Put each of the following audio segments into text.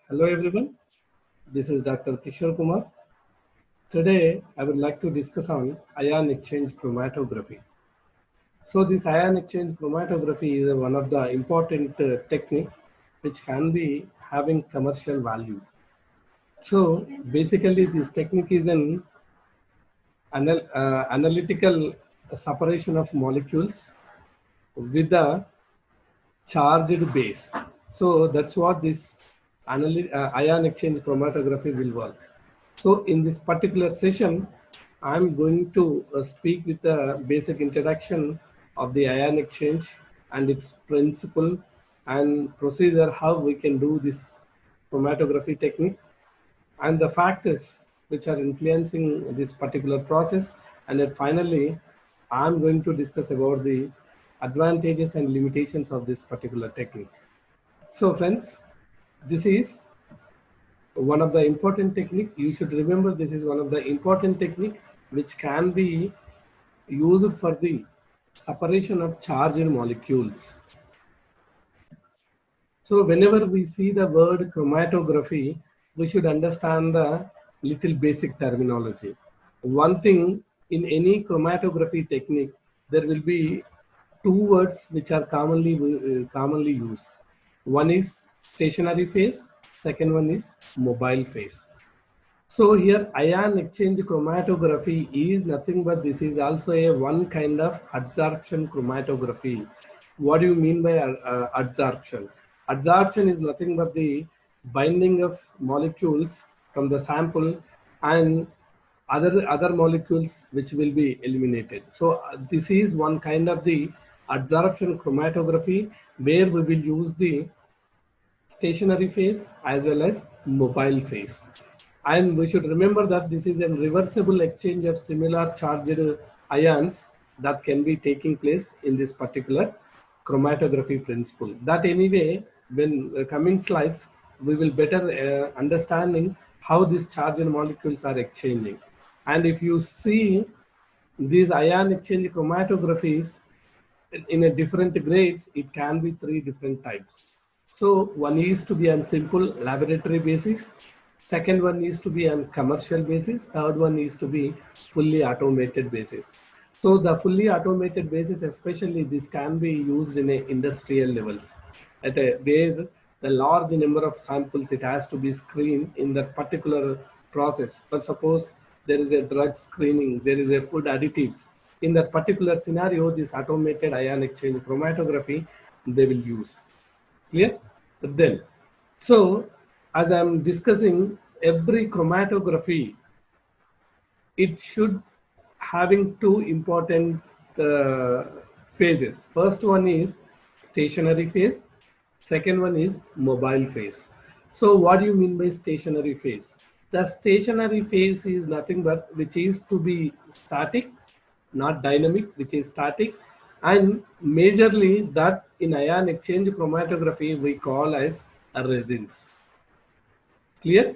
Hello everyone, this is Dr. Kishore Kumar. Today I would like to discuss on ion exchange chromatography. So this ion exchange chromatography is one of the important technique which can be having commercial value. So basically this technique is an analytical separation of molecules with a charged base. So that's what this ion exchange chromatography will work. So in this particular session, I'm going to speak with a basic introduction of the ion exchange and its principle and procedure, how we can do this chromatography technique, and the factors which are influencing this particular process. And then finally, I'm going to discuss about the advantages and limitations of this particular technique. So friends, this is one of the important technique. You should remember this is one of the important technique which can be used for the separation of charged molecules. So whenever we see the word chromatography, we should understand the little basic terminology. One thing, in any chromatography technique, there will be two words which are commonly used. One is stationary phase, second one is mobile phase. So here ion exchange chromatography is nothing but this is also a one kind of adsorption chromatography. What do you mean by adsorption? Adsorption is nothing but the binding of molecules from the sample and other molecules which will be eliminated. So this is one kind of the adsorption chromatography where we will use the stationary phase as well as mobile phase. And we should remember that this is a reversible exchange of similar charged ions that can be taking place in this particular chromatography principle. That anyway, when coming slides, we will better understanding how these charged molecules are exchanging. And if you see these ion exchange chromatographies in a different grades, it can be three different types. So one is to be on simple laboratory basis. Second one is to be on commercial basis. Third one is to be fully automated basis. So the fully automated basis, especially this can be used in a industrial levels at a where the large number of samples it has to be screened in that particular process. For suppose there is a drug screening, there is a food additives. In that particular scenario, this automated ion exchange chromatography they will use. Clear? Then, so as I'm discussing, every chromatography, it should having two important phases. First one is stationary phase. Second one is mobile phase. So what do you mean by stationary phase? The stationary phase is nothing but which is to be static, not dynamic, which is static, and majorly that in ion exchange chromatography we call as resins. Clear?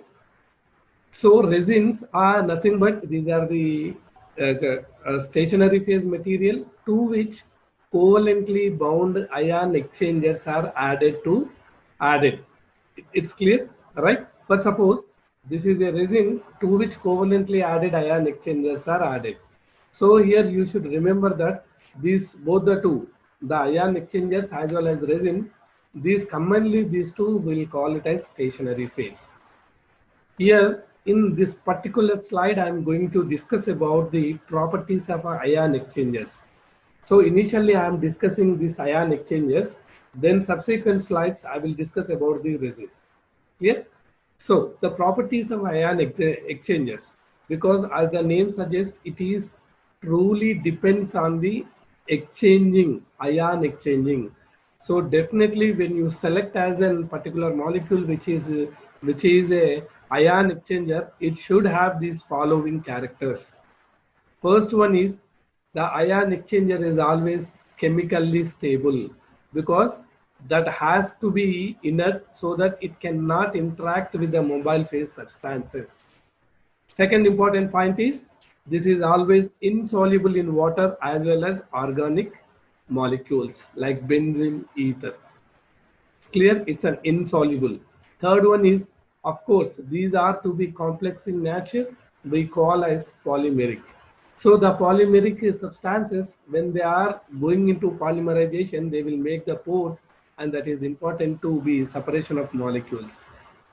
So resins are nothing but these are the stationary phase material to which covalently bound ion exchangers are added. It's clear, right? For suppose this is a resin to which covalently added ion exchangers are added. So here you should remember that these both the two, the ion exchangers as well as resin, these commonly these two will call it as stationary phase. Here in this particular slide, I am going to discuss about the properties of ion exchangers. So initially I am discussing these ion exchangers, then subsequent slides I will discuss about the resin. Clear? So the properties of ion exchangers, because as the name suggests, it is truly depends on the ion exchanging. So definitely when you select as a particular molecule which is a ion exchanger, it should have these following characters. First one is the ion exchanger is always chemically stable because that has to be inert so that it cannot interact with the mobile phase substances. Second important point is this is always insoluble in water as well as organic molecules like benzene, ether. Clear? It's an insoluble. Third one is Of course, these are to be complex in nature, we call as polymeric. So the polymeric substances, when they are going into polymerization, they will make the pores, and that is important to be separation of molecules.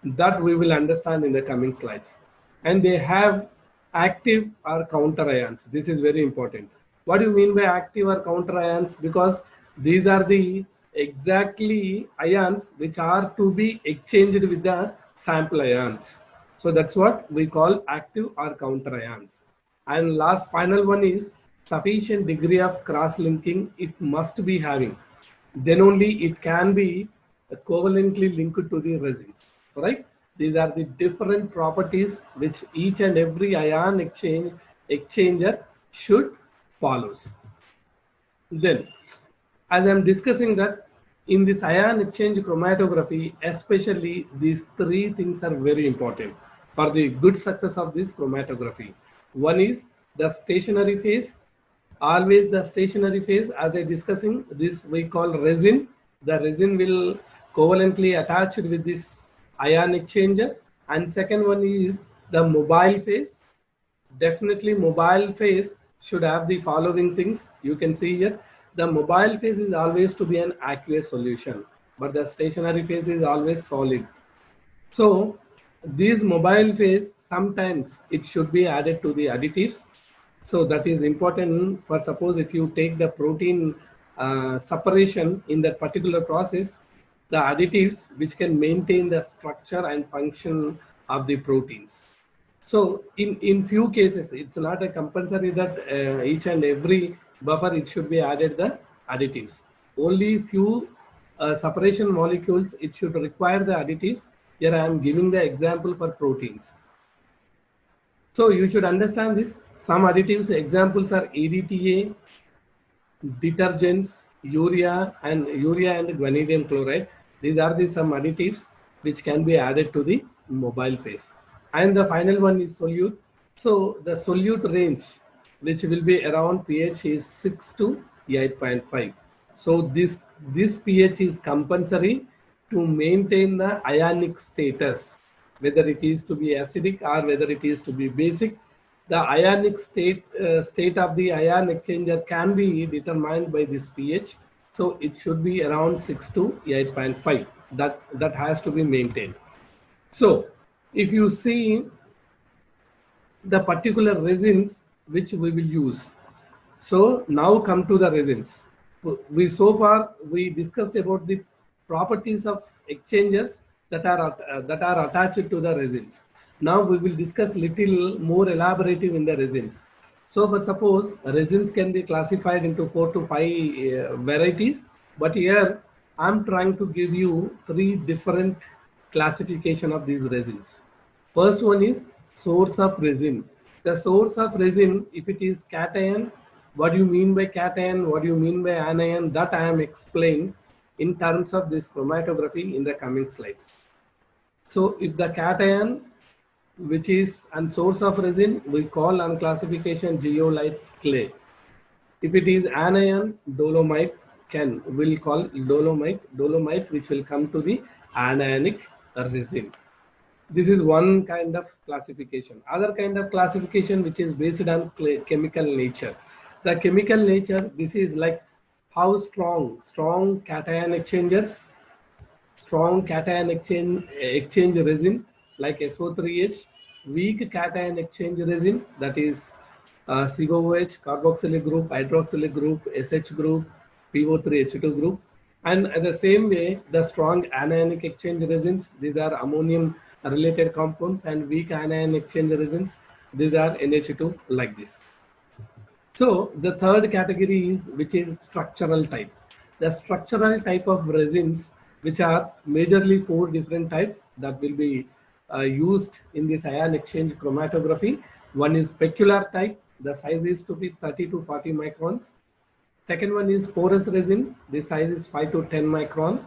That we will understand in the coming slides. And they have active or counter ions. This is very important. What do you mean by active or counter ions? Because these are the exactly ions which are to be exchanged with the sample ions. So that's what we call active or counter ions. And last final one is sufficient degree of cross linking it must be having. Then only it can be covalently linked to the resins. Right? These are the different properties which each and every ion exchanger should follows. Then, as I'm discussing that in this ion exchange chromatography, especially these three things are very important for the good success of this chromatography. One is the stationary phase. Always the stationary phase, as I discussing, this we call resin. The resin will covalently attach with this ion exchanger. And second one is the mobile phase. Definitely mobile phase should have the following things. You can see here, the mobile phase is always to be an aqueous solution, but the stationary phase is always solid. So these mobile phase, sometimes it should be added to the additives. So that is important for suppose if you take the protein separation in that particular process, the additives which can maintain the structure and function of the proteins. So in few cases, it's not a compulsory that each and every buffer it should be added the additives. Only few separation molecules it should require the additives. Here I am giving the example for proteins. So you should understand this. Some additives examples are EDTA, detergents, urea and guanidinium chloride. These are the some additives which can be added to the mobile phase. And the final one is solute. So the solute range which will be around pH is 6 to 8.5. So this pH is compulsory to maintain the ionic status, whether it is to be acidic or whether it is to be basic. The ionic state of the ion exchanger can be determined by this pH. So it should be around 6 to 8.5. That has to be maintained. So if you see the particular resins which we will use. So now come to the resins. So far we discussed about the properties of exchangers that are attached to the resins. Now we will discuss little more elaborative in the resins. So for suppose resins can be classified into 4 to 5 varieties, but here I'm trying to give you 3 different classification of these resins. First one is source of resin. The source of resin, if it is cation, what do you mean by cation, what do you mean by anion, that I am explaining in terms of this chromatography in the coming slides. So if the cation, which is a source of resin, we call on classification zeolites clay. If it is anion, dolomite, we'll call dolomite, which will come to the anionic resin. This is one kind of classification. Other kind of classification which is based on chemical nature. The chemical nature, this is like how strong cation exchangers, strong cation exchange resin like SO3H, weak cation exchange resin, that is COOH, carboxylic group, hydroxylic group, SH group, PO3H2 group. And the same way, the strong anionic exchange resins, these are ammonium related compounds, and weak anion exchange resins, these are NH2 like this. So the third category is which is structural type. The structural type of resins, which are majorly 4 different types that will be used in this ion exchange chromatography. One is specular type. The size is to be 30 to 40 microns. Second one is porous resin. The size is 5 to 10 micron.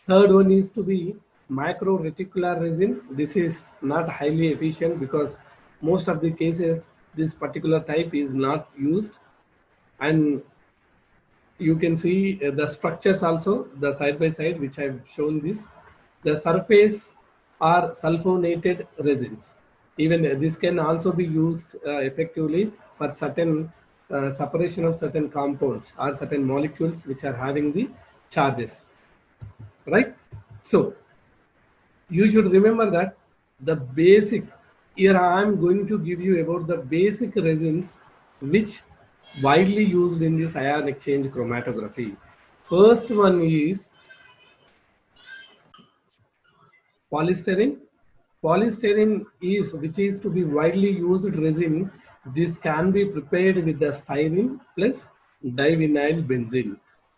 Third one is to be micro reticular resin. This is not highly efficient because most of the cases this particular type is not used. And you can see the structures also, the side by side which I've shown this. The surface are sulfonated resins. Even this can also be used effectively for certain separation of certain compounds or certain molecules which are having the charges, right? So you should remember that the basic, here I am going to give you about the basic resins which widely used in this ion exchange chromatography. First one is polystyrene. Polystyrene is which is to be widely used resin. This can be prepared with the styrene plus divinyl benzene.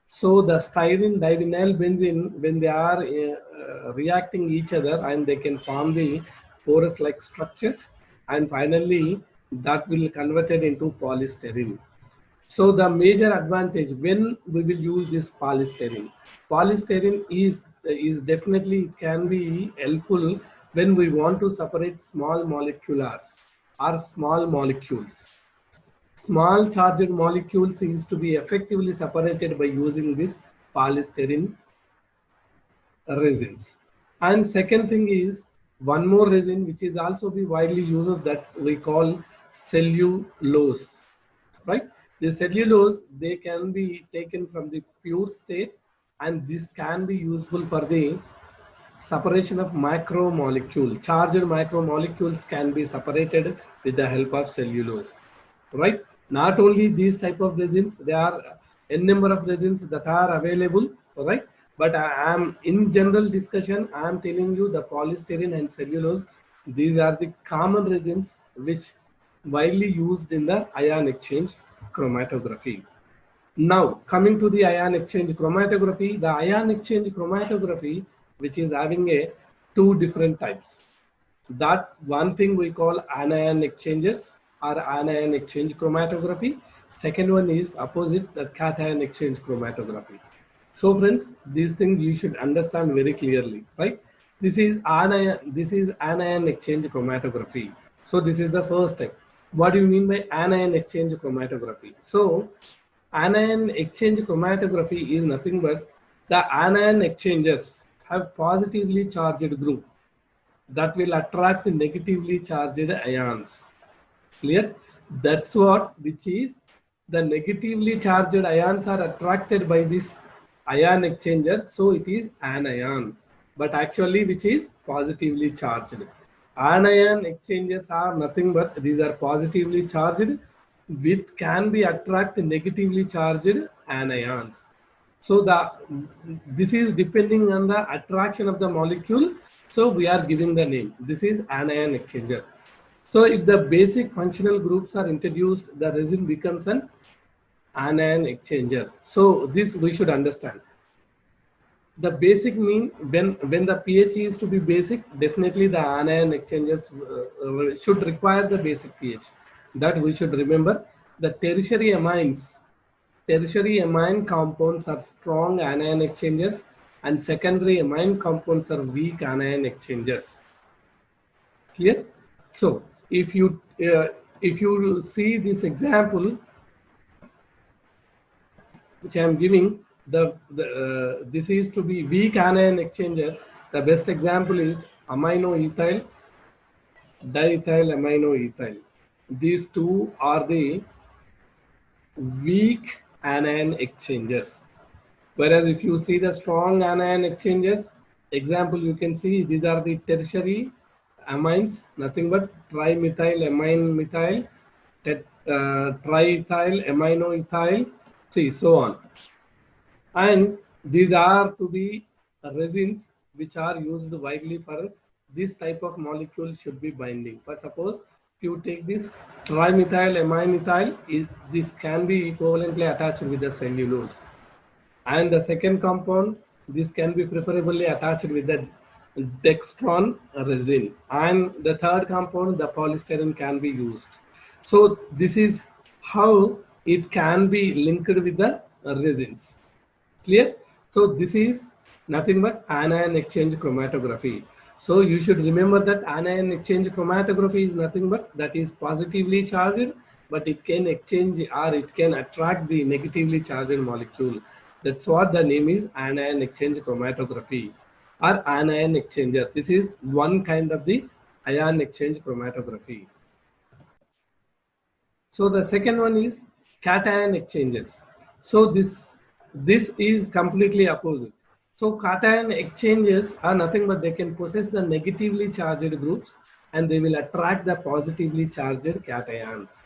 So the styrene divinyl benzene, when they are reacting each other, and they can form the porous like structures, and finally that will converted into polystyrene. So the major advantage when we will use this polystyrene, polystyrene is definitely can be helpful when we want to separate small moleculars or small molecules. Small charged molecules is to be effectively separated by using this polystyrene resins. And second thing is one more resin which is also be widely used, that we call cellulose, right? The cellulose, they can be taken from the pure state, and this can be useful for the separation of macromolecule. Charged macromolecules can be separated with the help of cellulose, right? Not only these type of resins, there are n number of resins that are available, right? But I am in general discussion, I am telling you the polystyrene and cellulose, these are the common resins which widely used in the ion exchange chromatography. Now coming to the ion exchange chromatography, the ion exchange chromatography which is having a two different types. That one thing we call anion exchanges or anion exchange chromatography. Second one is opposite, the cation exchange chromatography. So friends, these things you should understand very clearly, right? This is anion exchange chromatography. So this is the first step. What do you mean by anion exchange chromatography? So anion exchange chromatography is nothing but the anion exchanges have positively charged group that will attract negatively charged ions. Clear? That's what, which is the negatively charged ions are attracted by this ion exchanger, so it is anion, but actually which is positively charged. Anion exchangers are nothing but these are positively charged with can be attract negatively charged anions. So this is depending on the attraction of the molecule, so we are giving the name. This is anion exchanger. So if the basic functional groups are introduced, the resin becomes an anion exchanger. So this we should understand. The basic mean when the pH is to be basic, definitely the anion exchangers should require the basic pH. That we should remember. The tertiary amine compounds are strong anion exchangers, and secondary amine compounds are weak anion exchangers. Clear? So if you see this example which I am giving, this is to be weak anion exchanger. The best example is amino ethyl, diethyl amino ethyl. These two are the weak anion exchangers. Whereas if you see the strong anion exchangers, example you can see these are the tertiary amines, nothing but trimethyl amine methyl, triethyl amino ethyl, see so on. And these are to be resins which are used widely for this type of molecule should be binding. For suppose if you take this trimethyl amine methyl, this can be equivalently attached with the cellulose. And the second compound, this can be preferably attached with the dextran resin. And the third compound, the polystyrene, can be used. So this is how it can be linked with the resins. Clear? So this is nothing but anion exchange chromatography. So you should remember that anion exchange chromatography is nothing but that is positively charged, but it can exchange or it can attract the negatively charged molecule. That's what the name is, anion exchange chromatography. or anion exchanger. This is one kind of the ion exchange chromatography. So the second one is cation exchanges. So this is completely opposite. So cation exchanges are nothing but they can possess the negatively charged groups and they will attract the positively charged cations.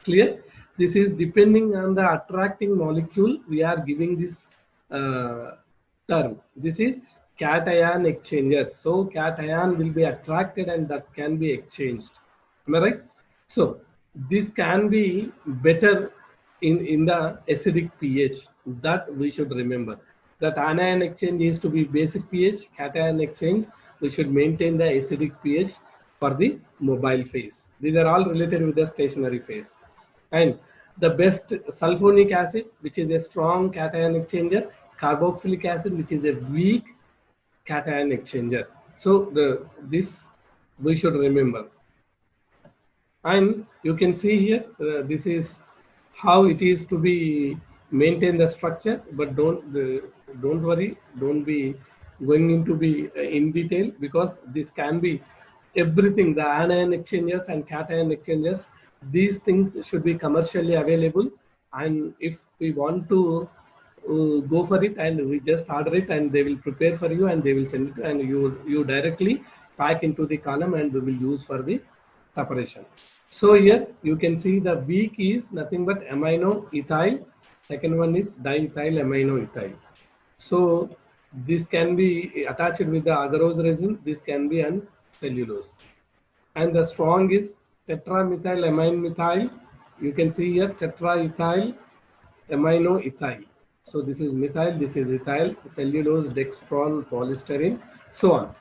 Clear? This is depending on the attracting molecule we are giving this term. This is cation exchangers. So cation will be attracted and that can be exchanged. Am I right? So this can be better in the acidic pH. That we should remember. That anion exchange is to be basic pH, cation exchange we should maintain the acidic pH for the mobile phase. These are all related with the stationary phase. And the best sulfonic acid, which is a strong cation exchanger, carboxylic acid, which is a weak cation exchanger. So this we should remember. And you can see here, this is how it is to be maintain the structure, but don't worry, don't be going into be in detail, because this can be everything, the anion exchangers and cation exchangers, these things should be commercially available. And if we want to go for it, and we just order it and they will prepare for you and they will send it, and you directly pack into the column and we will use for the separation. So here you can see the weak is nothing but amino ethyl. Second one is diethyl amino ethyl. So this can be attached with the agarose resin. This can be on cellulose. And the strong is tetramethyl amine methyl. You can see here tetraethyl amino ethyl. So this is methyl, this is ethyl, cellulose, dextron, polystyrene, so on.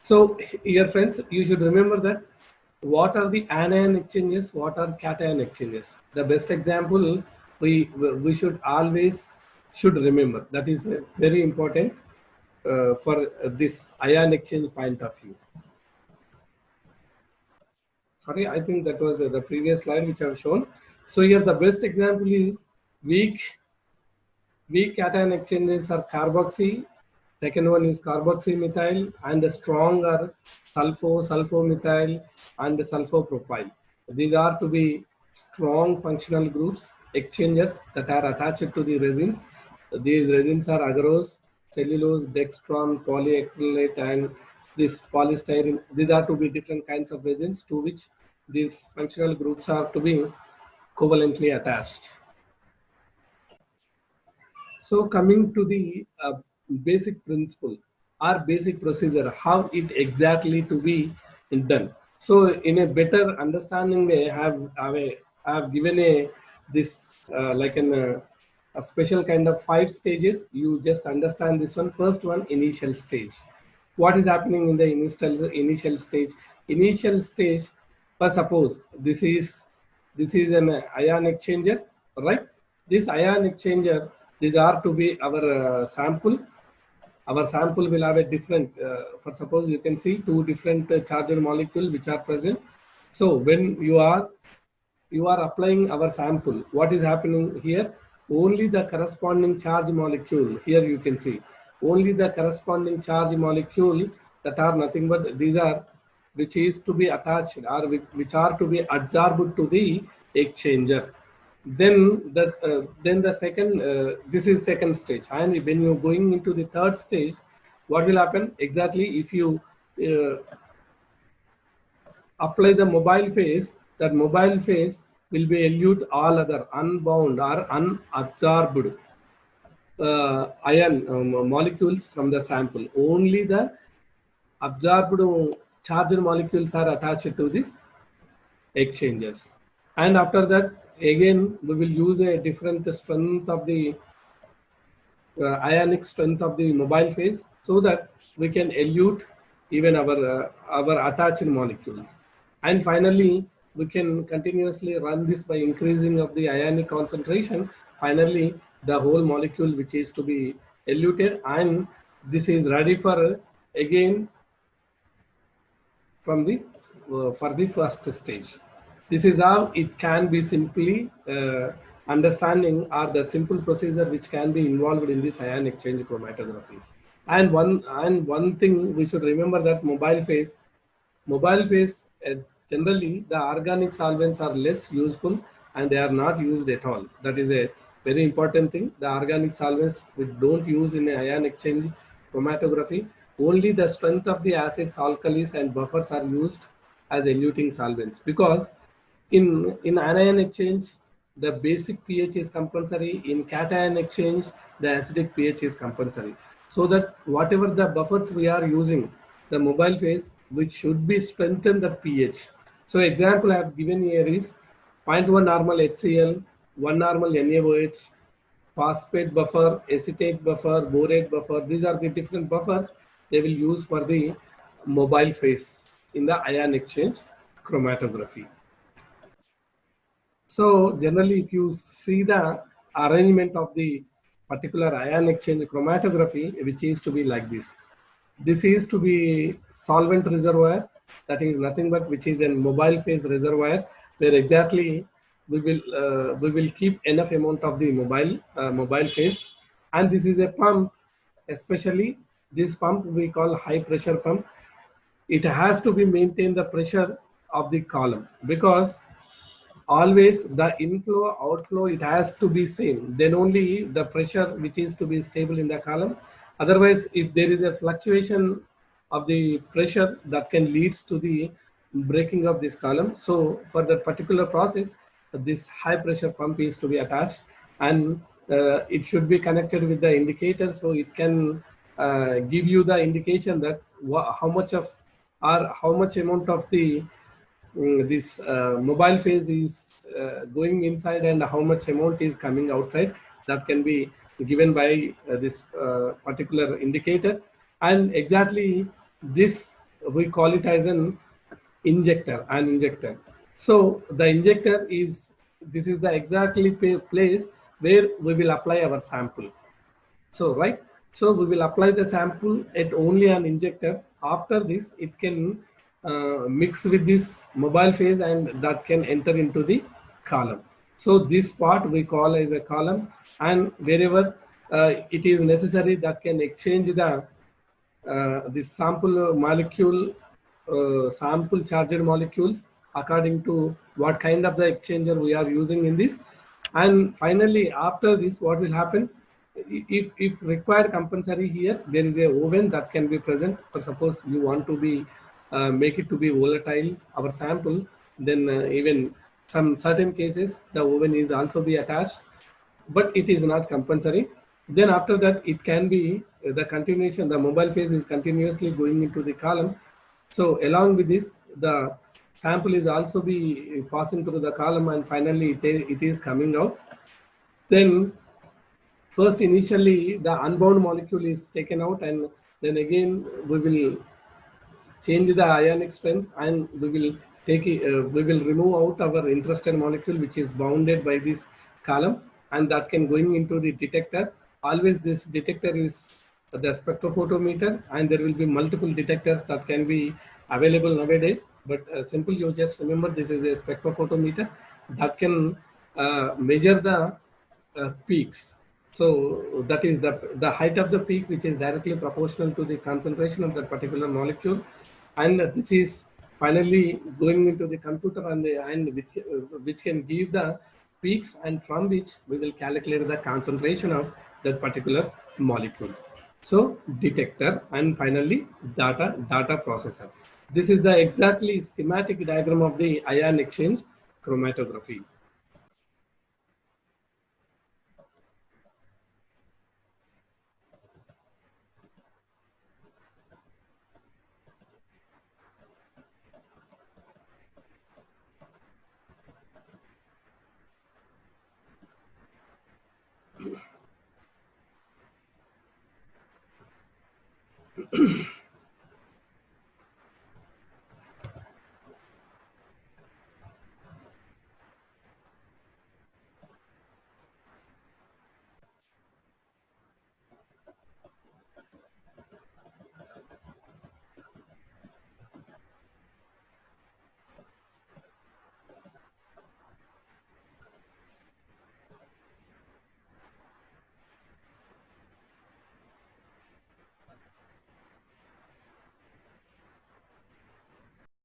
So here friends, you should remember that what are the anion exchanges, what are cation exchanges. The best example we should always remember. That is very important for this ion exchange point of view. Sorry, I think that was the previous slide which I have shown. So here the best example is weak cation exchanges are carboxy. Second one is carboxymethyl, and the strong are sulfomethyl, and sulfopropyl. These are to be strong functional groups, exchanges that are attached to the resins. These resins are agarose, cellulose, dextron, polyacrylate, and this polystyrene. These are to be different kinds of resins to which these functional groups are to be covalently attached. So coming to the basic principle or basic procedure, how it exactly to be done. So in a better understanding way, I have given this like a special kind of 5 stages. You just understand this one. First one, initial stage. What is happening in the initial stage? Initial stage, for suppose this is an ion exchanger, right? This ion exchanger, these are to be our sample. Our sample will have a different, for suppose you can see 2 different charged molecules which are present. So when you are applying our sample, what is happening here? Only the corresponding charge molecule, here you can see, only the corresponding charge molecule that are nothing but these are which is to be attached or which are to be adsorbed to the exchanger. Then the second, this is second stage, and when you're going into the third stage, what will happen exactly? If you apply the mobile phase, that mobile phase will be elute all other unbound or unabsorbed ion molecules from the sample. Only the absorbed charged molecules are attached to this exchanges. And after that, again, we will use a different strength of the ionic strength of the mobile phase, so that we can elute even our attached molecules. And finally, we can continuously run this by increasing of the ionic concentration. Finally, the whole molecule which is to be eluted, and this is ready for again from the for the first stage. This is how it can be simply understanding, or the simple procedure which can be involved in this ion exchange chromatography. And one thing we should remember, that mobile phase generally the organic solvents are less useful and they are not used at all. That is a very important thing. The organic solvents we don't use in ion exchange chromatography. Only the strength of the acids, alkalis, and buffers are used as eluting solvents, because in anion exchange the basic pH is compulsory. In cation exchange the acidic pH is compulsory, so that whatever the buffers we are using, the mobile phase which should be strengthen the pH. So example I have given here is 0.1 normal HCl, 1 normal NaOH, phosphate buffer, acetate buffer, borate buffer. These are the different buffers they will use for the mobile phase in the ion exchange chromatography. So generally, if you see the arrangement of the particular ion exchange chromatography, which is to be like this. This is to be solvent reservoir, that is nothing but which is a mobile phase reservoir, where exactly we will keep enough amount of the mobile phase, and this is a pump. Especially this pump we call high pressure pump. It has to be maintain the pressure of the column, because always the inflow outflow it has to be same, then only the pressure which is to be stable in the column. Otherwise, if there is a fluctuation of the pressure, that can leads to the breaking of this column. So for that particular process, this high pressure pump is to be attached, and it should be connected with the indicator, so it can give you the indication that how much of or how much amount of the this mobile phase is going inside and how much amount is coming outside. That can be given by this particular indicator. And exactly this we call it as an injector. So the injector is, this is the exactly place where we will apply our sample. So right, so we will apply the sample at only an injector. After this, it can mix with this mobile phase, and that can enter into the column. So this part we call as a column, and wherever it is necessary, that can exchange the sample molecule, sample charged molecules according to what kind of the exchanger we are using in this. And finally, after this, what will happen? If required compulsory, here there is a oven that can be present. For suppose you want to be make it to be volatile our sample, then even some certain cases the oven is also be attached, but it is not compulsory. Then after that, it can be the continuation, the mobile phase is continuously going into the column. So along with this, the sample is also be passing through the column, and finally it is coming out. Then first initially the unbound molecule is taken out, and then again we will change the ionic strength, and we will we will remove out our interested molecule which is bounded by this column, and that can going into the detector. Always this detector is the spectrophotometer, and there will be multiple detectors that can be available nowadays, but simple, you just remember this is a spectrophotometer that can measure the peaks. So that is the height of the peak, which is directly proportional to the concentration of that particular molecule, and this is finally going into the computer, and which can give the peaks, and from which we will calculate the concentration of that particular molecule. So detector, and finally data processor. This is the exactly schematic diagram of the ion exchange chromatography.